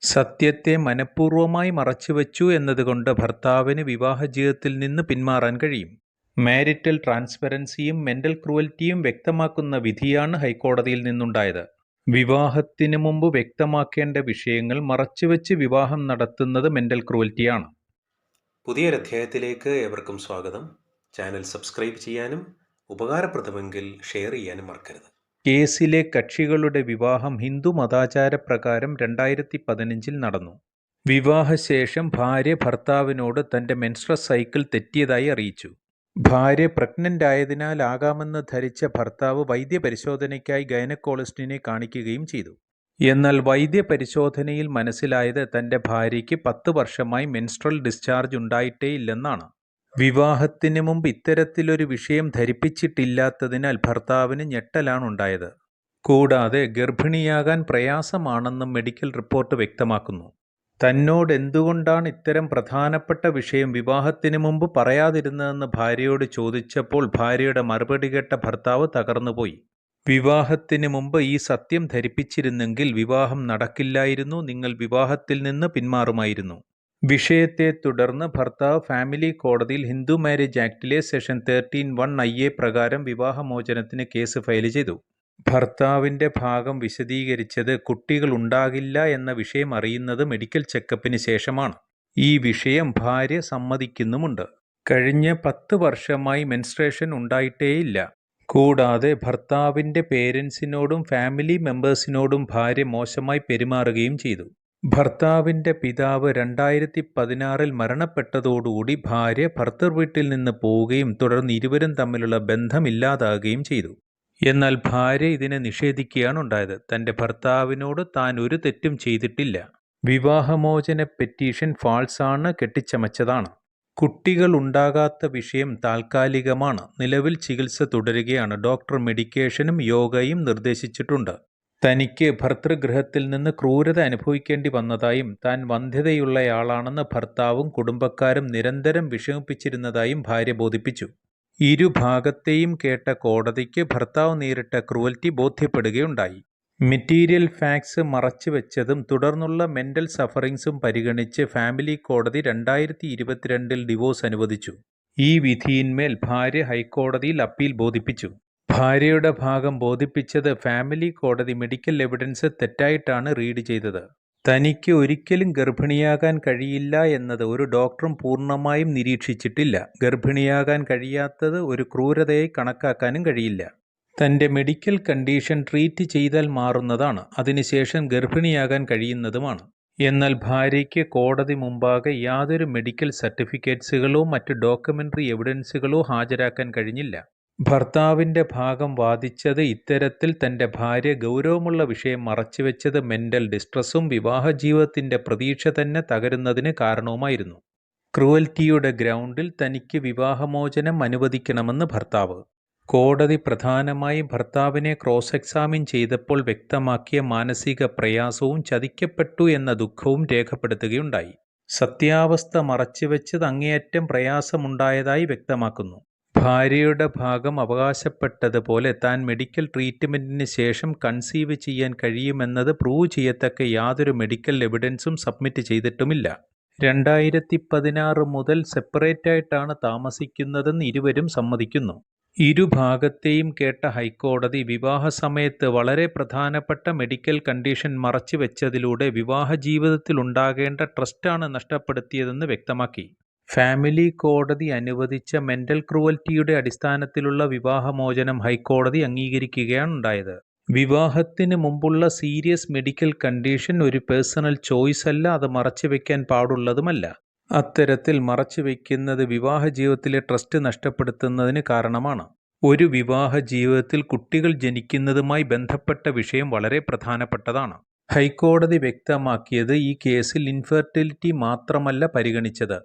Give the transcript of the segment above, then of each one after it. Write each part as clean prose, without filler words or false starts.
സത്യത്തെ മനഃപൂർവ്വമായി മറച്ചുവച്ചു എന്നതുകൊണ്ട് ഭർത്താവിന് വിവാഹജീവിതത്തിൽ നിന്ന് പിന്മാറാൻ കഴിയും. മാരിറ്റൽ ട്രാൻസ്പെറൻസിയും മെന്റൽ ക്രൂവൽറ്റിയും വ്യക്തമാക്കുന്ന വിധിയാണ് ഹൈക്കോടതിയിൽ നിന്നുണ്ടായത്. വിവാഹത്തിനു മുമ്പ് വ്യക്തമാക്കേണ്ട വിഷയങ്ങൾ മറച്ചുവെച്ച് വിവാഹം നടത്തുന്നത് മെന്റൽ ക്രൂവൽറ്റിയാണ്. പുതിയൊരധ്യായത്തിലേക്ക് ഏവർക്കും സ്വാഗതം. ചാനൽ സബ്സ്ക്രൈബ് ചെയ്യാനും ഉപകാരപ്രദമെങ്കിൽ ഷെയർ ചെയ്യാനും മറക്കരുത്. കേസിലെ കക്ഷികളുടെ വിവാഹം ഹിന്ദു മതാചാരപ്രകാരം 2015 നടന്നു. വിവാഹശേഷം ഭാര്യ ഭർത്താവിനോട് തന്റെ മെൻസ്ട്രസ് സൈക്കിൾ തെറ്റിയതായി അറിയിച്ചു. ഭാര്യ പ്രഗ്നന്റ് ആയതിനാലാകാമെന്ന് ധരിച്ച ഭർത്താവ് വൈദ്യപരിശോധനയ്ക്കായി ഗൈനക്കോളജിസ്റ്റിനെ കാണിക്കുകയും ചെയ്തു. എന്നാൽ വൈദ്യപരിശോധനയിൽ മനസ്സിലായത് തന്റെ ഭാര്യയ്ക്ക് 10 വർഷമായി മെൻസ്ട്രൽ ഡിസ്ചാർജ് ഉണ്ടായിട്ടേയില്ലെന്നാണ്. വിവാഹത്തിന് മുമ്പ് ഇത്തരത്തിലൊരു വിഷയം ധരിപ്പിച്ചിട്ടില്ലാത്തതിനാൽ ഭർത്താവിന് ഞെട്ടലാണുണ്ടായത്. കൂടാതെ ഗർഭിണിയാകാൻ പ്രയാസമാണെന്നും മെഡിക്കൽ റിപ്പോർട്ട് വ്യക്തമാക്കുന്നു. തന്നോട് എന്തുകൊണ്ടാണ് ഇത്തരം പ്രധാനപ്പെട്ട വിഷയം വിവാഹത്തിന് മുമ്പ് പറയാതിരുന്നതെന്ന് ഭാര്യയോട് ചോദിച്ചപ്പോൾ ഭാര്യയുടെ മറുപടി കേട്ട ഭർത്താവ് തകർന്നുപോയി. വിവാഹത്തിന് മുമ്പ് ഈ സത്യം ധരിപ്പിച്ചിരുന്നെങ്കിൽ വിവാഹം നടക്കില്ലായിരുന്നു, നിങ്ങൾ വിവാഹത്തിൽ നിന്ന് പിന്മാറുമായിരുന്നു. വിഷയത്തെ തുടർന്ന് ഭർത്താവ് ഫാമിലി കോടതിയിൽ ഹിന്ദു മാരേജ് ആക്ടിലെ സെക്ഷൻ 13(1) പ്രകാരം വിവാഹമോചനത്തിന് കേസ് ഫയൽ ചെയ്തു. ഭർത്താവിന്റെ ഭാഗം വിശദീകരിച്ചത് കുട്ടികൾ ഉണ്ടാകില്ല എന്ന വിഷയം അറിയുന്നത് മെഡിക്കൽ ചെക്കപ്പിന് ശേഷമാണ്. ഈ വിഷയം ഭാര്യ സമ്മതിക്കുന്നുമുണ്ട്. കഴിഞ്ഞ 10 വർഷമായി മെൻസ്ട്രേഷൻ ഉണ്ടായിട്ടേയില്ല. കൂടാതെ ഭർത്താവിന്റെ പേരൻസിനോടും ഫാമിലി മെമ്പേഴ്സിനോടും ഭാര്യ മോശമായി പെരുമാറുകയും ചെയ്തു. ഭർത്താവിന്റെ പിതാവ് 2016 മരണപ്പെട്ടതോടുകൂടി ഭാര്യ ഭർത്തൃ വീട്ടിൽ നിന്ന് പോവുകയും തുടർന്ന് ഇരുവരും തമ്മിലുള്ള ബന്ധമില്ലാതാകുകയും ചെയ്തു. എന്നാൽ ഭാര്യ ഇതിനെ നിഷേധിക്കുകയാണ് ഉണ്ടായത്. തന്റെ ഭർത്താവിനോട് താൻ ഒരു തെറ്റും ചെയ്തിട്ടില്ല. വിവാഹമോചന പെറ്റീഷൻ ഫാൾസാണ്, കെട്ടിച്ചമച്ചതാണ്. കുട്ടികൾ ഉണ്ടാകാത്ത വിഷയം താൽക്കാലികമാണ്. നിലവിൽ ചികിത്സ തുടരുകയാണ്. ഡോക്ടർ മെഡിക്കേഷനും യോഗയും നിർദ്ദേശിച്ചിട്ടുണ്ട്. തനിക്ക് ഭർതൃഗൃഹത്തിൽ നിന്ന് ക്രൂരത അനുഭവിക്കേണ്ടി വന്നതായും താൻ വന്ധ്യതയുള്ളയാളാണെന്ന് ഭർത്താവും കുടുംബക്കാരും നിരന്തരം വിഷമിപ്പിച്ചിരുന്നതായും ഭാര്യ ബോധിപ്പിച്ചു. ഇരുഭാഗത്തെയും കേട്ട കോടതിക്ക് ഭർത്താവ് നേരിട്ട ക്രൂവൽറ്റി ബോധ്യപ്പെടുകയുണ്ടായി. മെറ്റീരിയൽ ഫാക്ട്സ് മറച്ചുവെച്ചതും തുടർന്നുള്ള മെന്റൽ സഫറിങ്സും പരിഗണിച്ച് ഫാമിലി കോടതി 2022 ഡിവോഴ്സ് അനുവദിച്ചു. ഈ വിധിയിന്മേൽ ഭാര്യ ഹൈക്കോടതിയിൽ അപ്പീൽ ബോധിപ്പിച്ചു. ഭാര്യയുടെ ഭാഗം ബോധിപ്പിച്ചത് ഫാമിലി കോടതി മെഡിക്കൽ എവിഡൻസ് തെറ്റായിട്ടാണ് റീഡ് ചെയ്തത്. തനിക്ക് ഒരിക്കലും ഗർഭിണിയാകാൻ കഴിയില്ല എന്നത് ഒരു ഡോക്ടറും പൂർണ്ണമായും നിരീക്ഷിച്ചിട്ടില്ല. ഗർഭിണിയാകാൻ കഴിയാത്തത് ഒരു ക്രൂരതയായി കണക്കാക്കാനും കഴിയില്ല. തന്റെ മെഡിക്കൽ കണ്ടീഷൻ ട്രീറ്റ് ചെയ്താൽ മാറുന്നതാണ്, അതിനുശേഷം ഗർഭിണിയാകാൻ കഴിയുന്നതുമാണ്. എന്നാൽ ഭാര്യയ്ക്ക് കോടതി മുമ്പാകെ യാതൊരു മെഡിക്കൽ സർട്ടിഫിക്കറ്റ്സുകളോ മറ്റ് ഡോക്യുമെന്ററി എവിഡൻസുകളോ ഹാജരാക്കാൻ കഴിഞ്ഞില്ല. ഭർത്താവിന്റെ ഭാഗം വാദിച്ചത് ഇത്തരത്തിൽ തന്റെ ഭാര്യ ഗൗരവമുള്ള വിഷയം മറച്ചുവെച്ചത് മെന്റൽ ഡിസ്ട്രസ്സും വിവാഹജീവിതത്തിന്റെ പ്രതീക്ഷ തന്നെ തകരുന്നതിന് കാരണവുമായിരുന്നു. ക്രൂവൽറ്റിയുടെ ഗ്രൗണ്ടിൽ തനിക്ക് വിവാഹമോചനം അനുവദിക്കണമെന്ന് ഭർത്താവ്. കോടതി പ്രധാനമായും ഭർത്താവിനെ ക്രോസ് എക്സാമിൻ ചെയ്തപ്പോൾ വ്യക്തമാക്കിയ മാനസിക പ്രയാസവും ചതിക്കപ്പെട്ടു എന്ന ദുഃഖവും രേഖപ്പെടുത്തുകയുണ്ടായി. സത്യാവസ്ഥ മറച്ചുവെച്ചത് അങ്ങേയറ്റം പ്രയാസമുണ്ടായതായി വ്യക്തമാക്കുന്നു. ഭാര്യയുടെ ഭാഗം അവകാശപ്പെട്ടതുപോലെ താൻ മെഡിക്കൽ ട്രീറ്റ്മെന്റിന് ശേഷം കൺസീവ് ചെയ്യാൻ കഴിയുമെന്നത് പ്രൂവ് ചെയ്യത്തക്ക യാതൊരു മെഡിക്കൽ എവിഡൻസും സബ്മിറ്റ് ചെയ്തിട്ടുമില്ല. 2016 മുതൽ സെപ്പറേറ്റായിട്ടാണ് താമസിക്കുന്നതെന്ന് ഇരുവരും സമ്മതിക്കുന്നു. ഇരുഭാഗത്തെയും കേട്ട ഹൈക്കോടതി വിവാഹസമയത്ത് വളരെ പ്രധാനപ്പെട്ട മെഡിക്കൽ കണ്ടീഷൻ മറച്ചുവെച്ചതിലൂടെ വിവാഹജീവിതത്തിൽ ഉണ്ടാകേണ്ട ട്രസ്റ്റാണ് നഷ്ടപ്പെടുത്തിയതെന്ന് വ്യക്തമാക്കി. ഫാമിലി കോടതി അനുവദിച്ച മെന്റൽ ക്രൂവൽറ്റിയുടെ അടിസ്ഥാനത്തിലുള്ള വിവാഹമോചനം ഹൈക്കോടതി അംഗീകരിക്കുകയാണുണ്ടായത്. വിവാഹത്തിന് മുമ്പുള്ള സീരിയസ് മെഡിക്കൽ കണ്ടീഷൻ ഒരു പേഴ്സണൽ ചോയ്സ് അല്ല, അത് മറച്ചുവെക്കാൻ പാടുള്ളതുമല്ല. അത്തരത്തിൽ മറച്ചുവെക്കുന്നത് വിവാഹ ജീവിതത്തിലെ ട്രസ്റ്റ് നഷ്ടപ്പെടുത്തുന്നതിന് കാരണമാണ്. ഒരു വിവാഹ ജീവിതത്തിൽ കുട്ടികൾ ജനിക്കുന്നതുമായി ബന്ധപ്പെട്ട വിഷയം വളരെ പ്രധാനപ്പെട്ടതാണ്. ഹൈക്കോടതി വ്യക്തമാക്കിയത് ഈ കേസിൽ ഇൻഫെർട്ടിലിറ്റി മാത്രമല്ല പരിഗണിച്ചത്,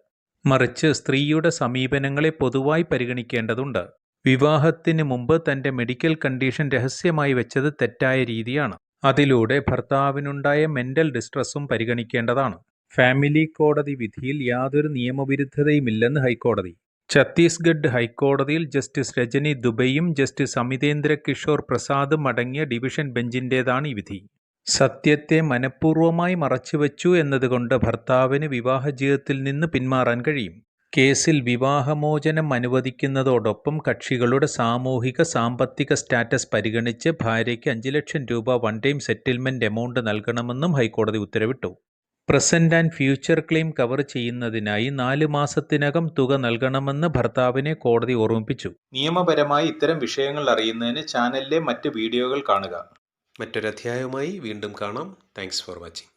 മറിച്ച് സ്ത്രീയുടെ സമീപനങ്ങളെ പൊതുവായി പരിഗണിക്കേണ്ടതുണ്ട്. വിവാഹത്തിന് മുമ്പ് തന്റെ മെഡിക്കൽ കണ്ടീഷൻ രഹസ്യമായി വെച്ചത് തെറ്റായ രീതിയാണ്. അതിലൂടെ ഭർത്താവിനുണ്ടായ മെന്റൽ ഡിസ്ട്രസ്സും പരിഗണിക്കേണ്ടതാണ്. ഫാമിലി കോടതി വിധിയിൽ യാതൊരു നിയമവിരുദ്ധതയുമില്ലെന്ന് ഹൈക്കോടതി. ഛത്തീസ്ഗഡ് ഹൈക്കോടതിയിൽ ജസ്റ്റിസ് രജനി ദുബെയും ജസ്റ്റിസ് അമിതേന്ദ്ര കിഷോർ പ്രസാദും അടങ്ങിയ ഡിവിഷൻ ബെഞ്ചിന്റേതാണ് ഈ വിധി. സത്യത്തെ മനഃപൂർവ്വമായി മറച്ചുവെച്ചു എന്നതുകൊണ്ട് ഭർത്താവിന് വിവാഹജീവിതത്തിൽ നിന്ന് പിന്മാറാൻ കഴിയും. കേസിൽ വിവാഹമോചനം അനുവദിക്കുന്നതോടൊപ്പം കക്ഷികളുടെ സാമൂഹിക സാമ്പത്തിക സ്റ്റാറ്റസ് പരിഗണിച്ച് ഭാര്യയ്ക്ക് 5 ലക്ഷം രൂപ വൺ ടൈം സെറ്റിൽമെന്റ് എമൗണ്ട് നൽകണമെന്നും ഹൈക്കോടതി ഉത്തരവിട്ടു. Present and future claim cover ചെയ്യുന്നതിനായി 4 മാസത്തിനകം തുക നൽകണമെന്ന് ഭർത്താവിനെ കോടതി ഓർമ്മിപ്പിച്ചു. നിയമപരമായി ഇത്തരം വിഷയങ്ങൾ അറിയുന്നതിന് ചാനലിലെ മറ്റ് വീഡിയോകൾ കാണുക. മറ്റൊരധ്യായവുമായി വീണ്ടും കാണാം. Thanks for watching.